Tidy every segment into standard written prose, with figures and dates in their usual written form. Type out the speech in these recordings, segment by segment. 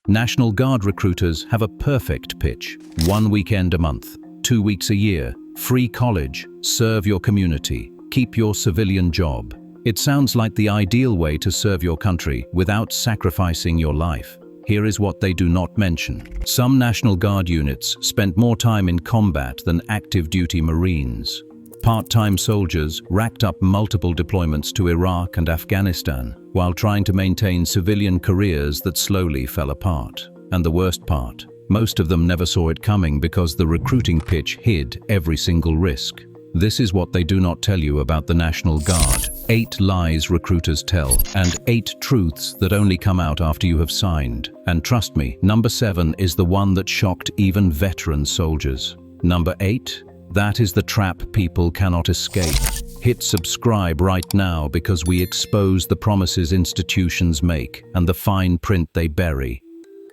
National Guard recruiters have a perfect pitch. 1 weekend a month, 2 weeks a year, free college, serve your community, keep your civilian job. It sounds like the ideal way to serve your country without sacrificing your life. Here is what they do not mention. Some National Guard units spent more time in combat than active duty Marines. Part-time soldiers racked up multiple deployments to Iraq and Afghanistan while trying to maintain civilian careers that slowly fell apart. And the worst part, most of them never saw it coming because the recruiting pitch hid every single risk. This is what they do not tell you about the National Guard. 8 lies recruiters tell, and 8 truths that only come out after you have signed. And trust me, number 7 is the one that shocked even veteran soldiers. Number 8, that is the trap people cannot escape. Hit subscribe right now because we expose the promises institutions make and the fine print they bury.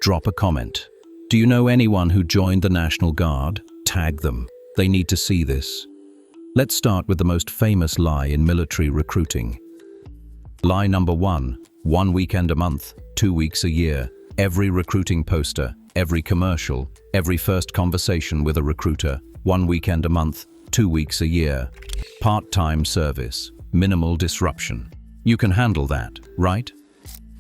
Drop a comment. Do you know anyone who joined the National Guard? Tag them. They need to see this. Let's start with the most famous lie in military recruiting. Lie number 1, 1 weekend a month, 2 weeks a year. Every recruiting poster, every commercial, every first conversation with a recruiter, 1 weekend a month, 2 weeks a year. Part-time service, minimal disruption. You can handle that, right?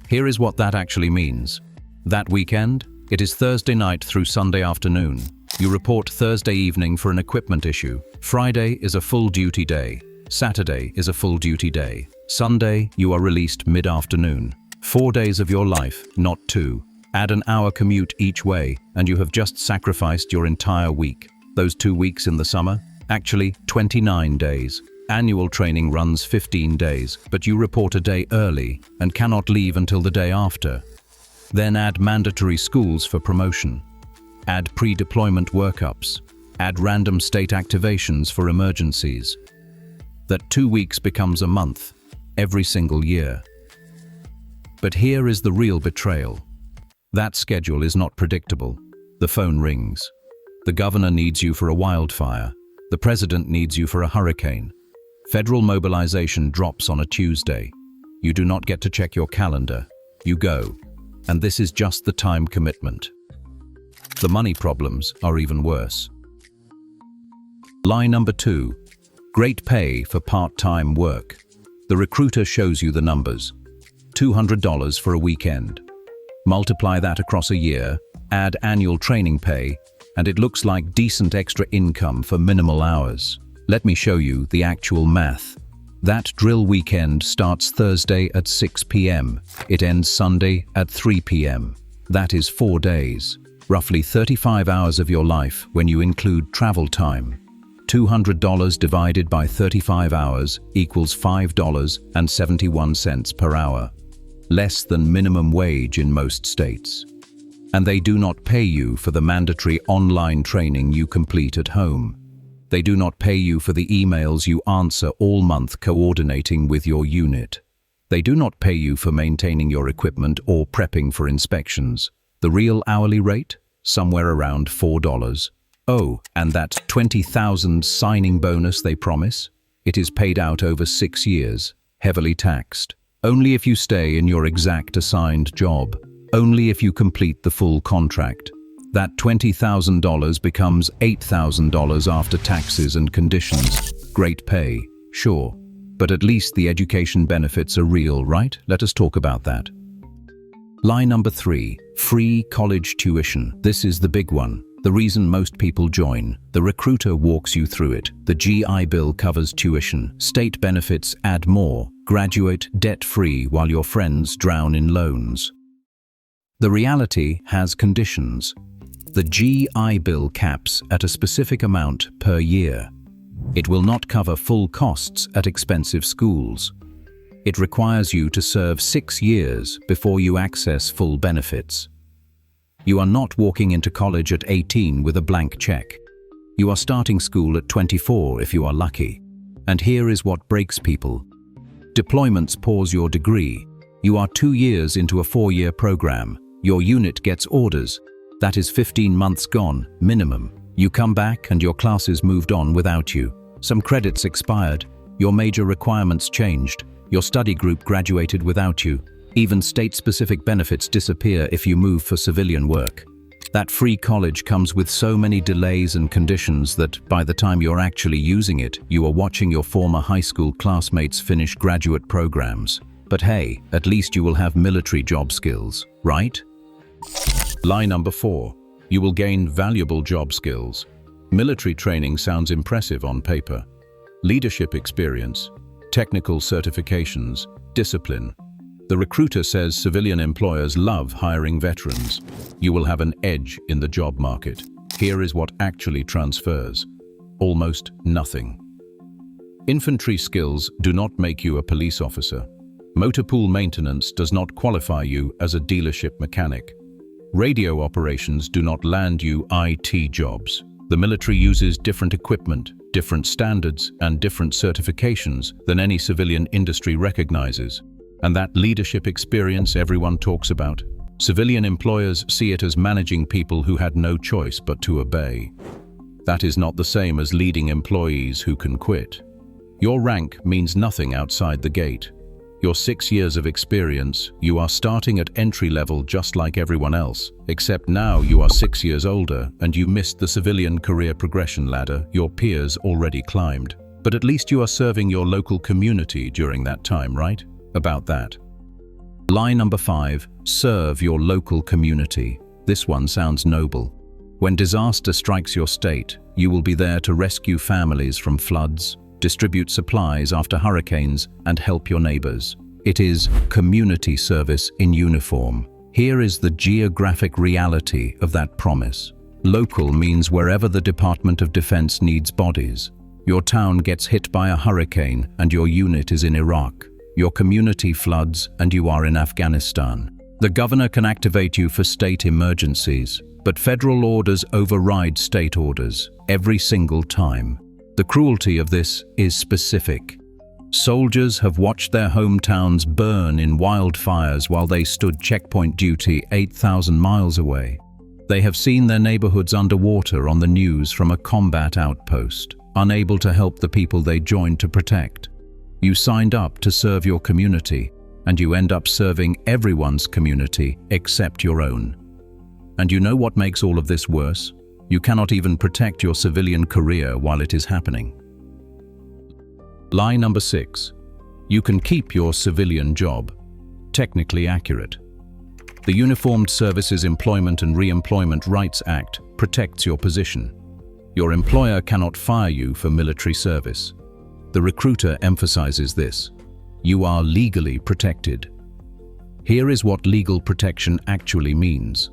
Here is what that actually means. That weekend, it is Thursday night through Sunday afternoon. You report Thursday evening for an equipment issue. Friday is a full-duty day. Saturday is a full-duty day. Sunday, you are released mid-afternoon. 4 days of your life, not 2. Add an hour commute each way, and you have just sacrificed your entire week. Those 2 weeks in the summer? Actually, 29 days. Annual training runs 15 days, but you report a day early and cannot leave until the day after. Then add mandatory schools for promotion. Add pre-deployment workups. Add random state activations for emergencies. That 2 weeks becomes a month, every single year. But here is the real betrayal. That schedule is not predictable. The phone rings. The governor needs you for a wildfire. The president needs you for a hurricane. Federal mobilization drops on a Tuesday. You do not get to check your calendar. You go. And this is just the time commitment. The money problems are even worse. Lie number 2. Great pay for part-time work. The recruiter shows you the numbers. $200 for a weekend. Multiply that across a year, add annual training pay, and it looks like decent extra income for minimal hours. Let me show you the actual math. That drill weekend starts Thursday at 6 p.m. It ends Sunday at 3 p.m. That is 4 days. Roughly 35 hours of your life when you include travel time. $200 divided by 35 hours equals $5.71 per hour. Less than minimum wage in most states. And they do not pay you for the mandatory online training you complete at home. They do not pay you for the emails you answer all month coordinating with your unit. They do not pay you for maintaining your equipment or prepping for inspections. The real hourly rate? Somewhere around $4. Oh, and that 20,000 signing bonus they promise? It is paid out over 6 years, heavily taxed. Only if you stay in your exact assigned job. Only if you complete the full contract. That $20,000 becomes $8,000 after taxes and conditions. Great pay, sure. But at least the education benefits are real, right? Let us talk about that. Lie number 3, free college tuition. This is the big one. The reason most people join. The recruiter walks you through it. The GI Bill covers tuition. State benefits add more. Graduate debt-free while your friends drown in loans. The reality has conditions. The GI Bill caps at a specific amount per year. It will not cover full costs at expensive schools. It requires you to serve 6 years before you access full benefits. You are not walking into college at 18 with a blank check. You are starting school at 24 if you are lucky. And here is what breaks people. Deployments pause your degree. You are 2 years into a 4-year program. Your unit gets orders. That is 15 months gone, minimum. You come back and your classes moved on without you. Some credits expired. Your major requirements changed. Your study group graduated without you. Even state-specific benefits disappear if you move for civilian work. That free college comes with so many delays and conditions that by the time you're actually using it, you are watching your former high school classmates finish graduate programs. But hey, at least you will have military job skills, right? Lie number 4. You will gain valuable job skills. Military training sounds impressive on paper. Leadership experience, technical certifications, discipline. The recruiter says civilian employers love hiring veterans. You will have an edge in the job market. Here is what actually transfers. Almost nothing. Infantry skills do not make you a police officer. Motor pool maintenance does not qualify you as a dealership mechanic. Radio operations do not land you IT jobs. The military uses different equipment, different standards, and different certifications than any civilian industry recognizes. And that leadership experience everyone talks about, civilian employers see it as managing people who had no choice but to obey. That is not the same as leading employees who can quit. Your rank means nothing outside the gate. Your 6 years of experience, you are starting at entry level just like everyone else, except now you are 6 years older and you missed the civilian career progression ladder your peers already climbed. But at least you are serving your local community during that time, right? About that. Lie number 5, serve your local community. This one sounds noble. When disaster strikes your state, you will be there to rescue families from floods, distribute supplies after hurricanes, and help your neighbors. It is community service in uniform. Here is the geographic reality of that promise. Local means wherever the Department of Defense needs bodies. Your town gets hit by a hurricane and your unit is in Iraq. Your community floods and you are in Afghanistan. The governor can activate you for state emergencies, but federal orders override state orders every single time. The cruelty of this is specific. Soldiers have watched their hometowns burn in wildfires while they stood checkpoint duty 8,000 miles away. They have seen their neighborhoods underwater on the news from a combat outpost, unable to help the people they joined to protect. You signed up to serve your community, and you end up serving everyone's community except your own. And you know what makes all of this worse? You cannot even protect your civilian career while it is happening. Lie number 6. You can keep your civilian job. Technically accurate. The Uniformed Services Employment and Re-employment Rights Act protects your position. Your employer cannot fire you for military service. The recruiter emphasizes this. You are legally protected. Here is what legal protection actually means.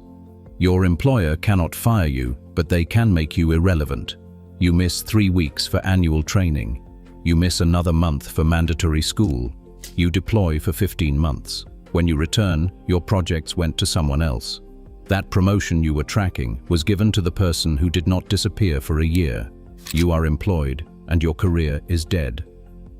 Your employer cannot fire you, but they can make you irrelevant. You miss 3 weeks for annual training. You miss another month for mandatory school. You deploy for 15 months. When you return, your projects went to someone else. That promotion you were tracking was given to the person who did not disappear for a year. You are employed, and your career is dead.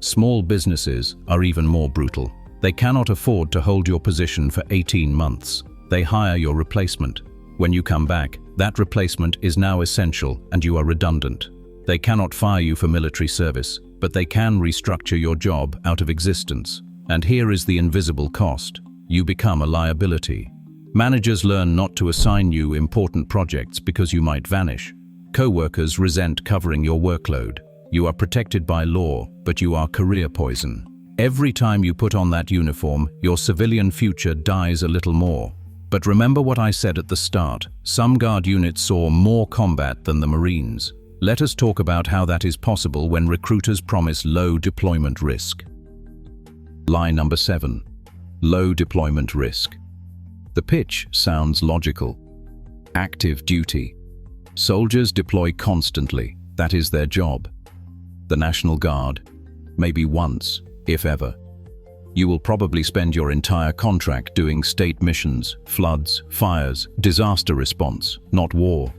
Small businesses are even more brutal. They cannot afford to hold your position for 18 months. They hire your replacement. When you come back, that replacement is now essential and you are redundant. They cannot fire you for military service, but they can restructure your job out of existence. And here is the invisible cost. You become a liability. Managers learn not to assign you important projects because you might vanish. Co-workers resent covering your workload. You are protected by law, but you are career poison. Every time you put on that uniform, your civilian future dies a little more. But remember what I said at the start, some Guard units saw more combat than the Marines. Let us talk about how that is possible when recruiters promise low deployment risk. Lie number 7. Low deployment risk. The pitch sounds logical. Active duty. Soldiers deploy constantly. That is their job. The National Guard, maybe once, if ever. You will probably spend your entire contract doing state missions, floods, fires, disaster response, not war.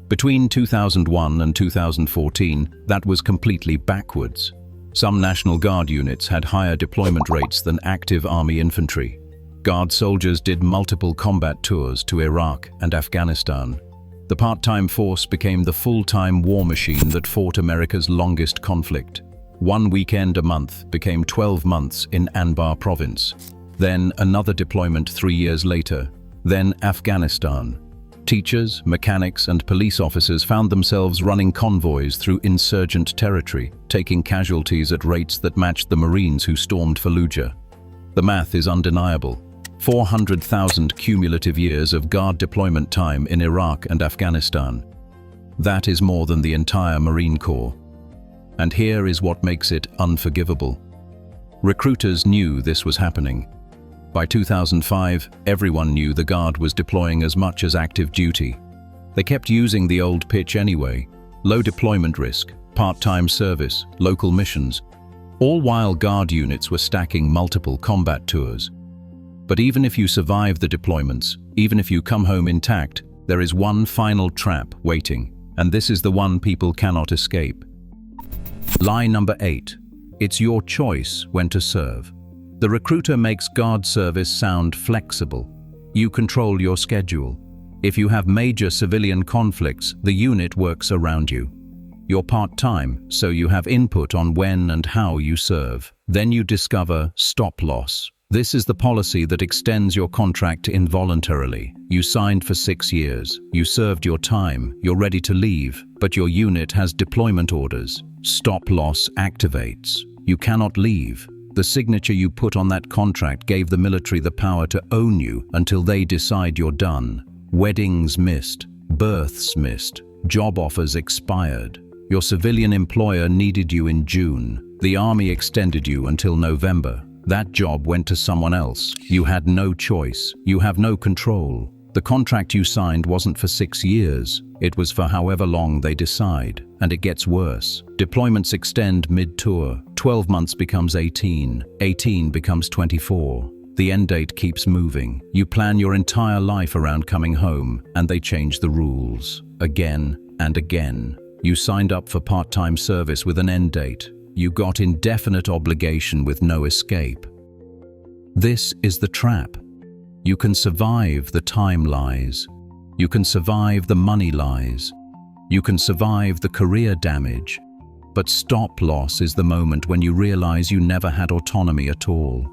Between 2001 and 2014, that was completely backwards. Some National Guard units had higher deployment rates than active Army infantry. Guard soldiers did multiple combat tours to Iraq and Afghanistan. The part-time force became the full-time war machine that fought America's longest conflict. 1 weekend a month became 12 months in Anbar province. Then another deployment 3 years later. Then Afghanistan. Teachers, mechanics, and police officers found themselves running convoys through insurgent territory, taking casualties at rates that matched the Marines who stormed Fallujah. The math is undeniable. 400,000 cumulative years of Guard deployment time in Iraq and Afghanistan. That is more than the entire Marine Corps. And here is what makes it unforgivable. Recruiters knew this was happening. By 2005, everyone knew the Guard was deploying as much as active duty. They kept using the old pitch anyway. Low deployment risk, part-time service, local missions, all while Guard units were stacking multiple combat tours. But even if you survive the deployments, even if you come home intact, there is one final trap waiting, and this is the one people cannot escape. Lie number 8. It's your choice when to serve. The recruiter makes Guard service sound flexible. You control your schedule. If you have major civilian conflicts, the unit works around you. You're part-time, so you have input on when and how you serve. Then you discover stop loss. This is the policy that extends your contract involuntarily. You signed for 6 years. You served your time. You're ready to leave, but your unit has deployment orders. Stop loss activates. You cannot leave. The signature you put on that contract gave the military the power to own you until they decide you're done. Weddings missed, births missed, job offers expired. Your civilian employer needed you in June. The army extended you until November. That job went to someone else. You had no choice. You have no control. The contract you signed wasn't for 6 years. It was for however long they decide. And it gets worse. Deployments extend mid-tour. 12 months becomes 18. 18 becomes 24. The end date keeps moving. You plan your entire life around coming home, and they change the rules. Again and again. You signed up for part-time service with an end date. You got indefinite obligation with no escape. This is the trap. You can survive the time lies. You can survive the money lies. You can survive the career damage. But stop loss is the moment when you realize you never had autonomy at all.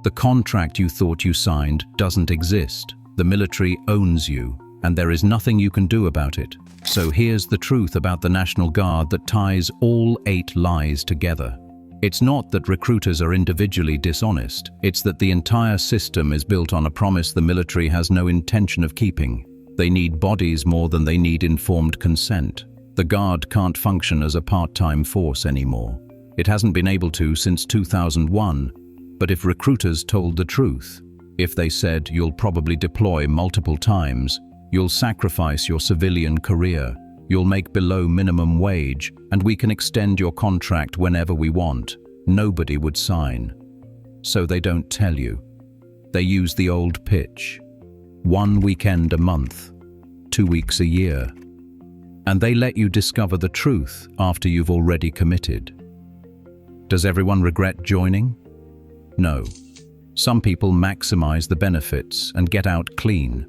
The contract you thought you signed doesn't exist. The military owns you, and there is nothing you can do about it. So here's the truth about the National Guard that ties all 8 lies together. It's not that recruiters are individually dishonest. It's that the entire system is built on a promise the military has no intention of keeping. They need bodies more than they need informed consent. The Guard can't function as a part-time force anymore. It hasn't been able to since 2001. But if recruiters told the truth, if they said you'll probably deploy multiple times, you'll sacrifice your civilian career, you'll make below minimum wage, and we can extend your contract whenever we want, nobody would sign. So they don't tell you. They use the old pitch. 1 weekend a month, 2 weeks a year. And they let you discover the truth after you've already committed. Does everyone regret joining? No. Some people maximize the benefits and get out clean.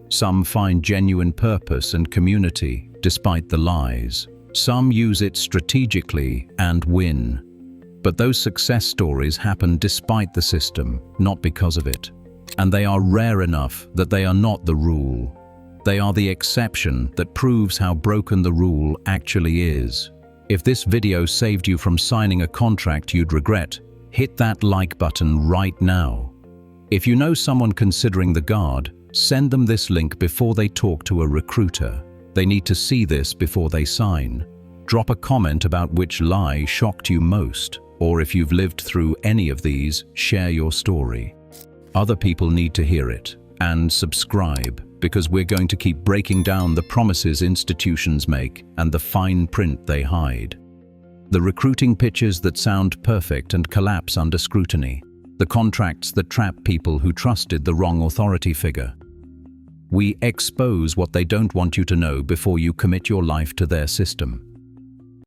Some find genuine purpose and community despite the lies. Some use it strategically and win. But those success stories happen despite the system, not because of it. And they are rare enough that they are not the rule. They are the exception that proves how broken the rule actually is. If this video saved you from signing a contract you'd regret, hit that like button right now. If you know someone considering the Guard, send them this link before they talk to a recruiter. They need to see this before they sign. Drop a comment about which lie shocked you most, or if you've lived through any of these, share your story. Other people need to hear it. And subscribe, because we're going to keep breaking down the promises institutions make and the fine print they hide. The recruiting pitches that sound perfect and collapse under scrutiny. The contracts that trap people who trusted the wrong authority figure. We expose what they don't want you to know before you commit your life to their system.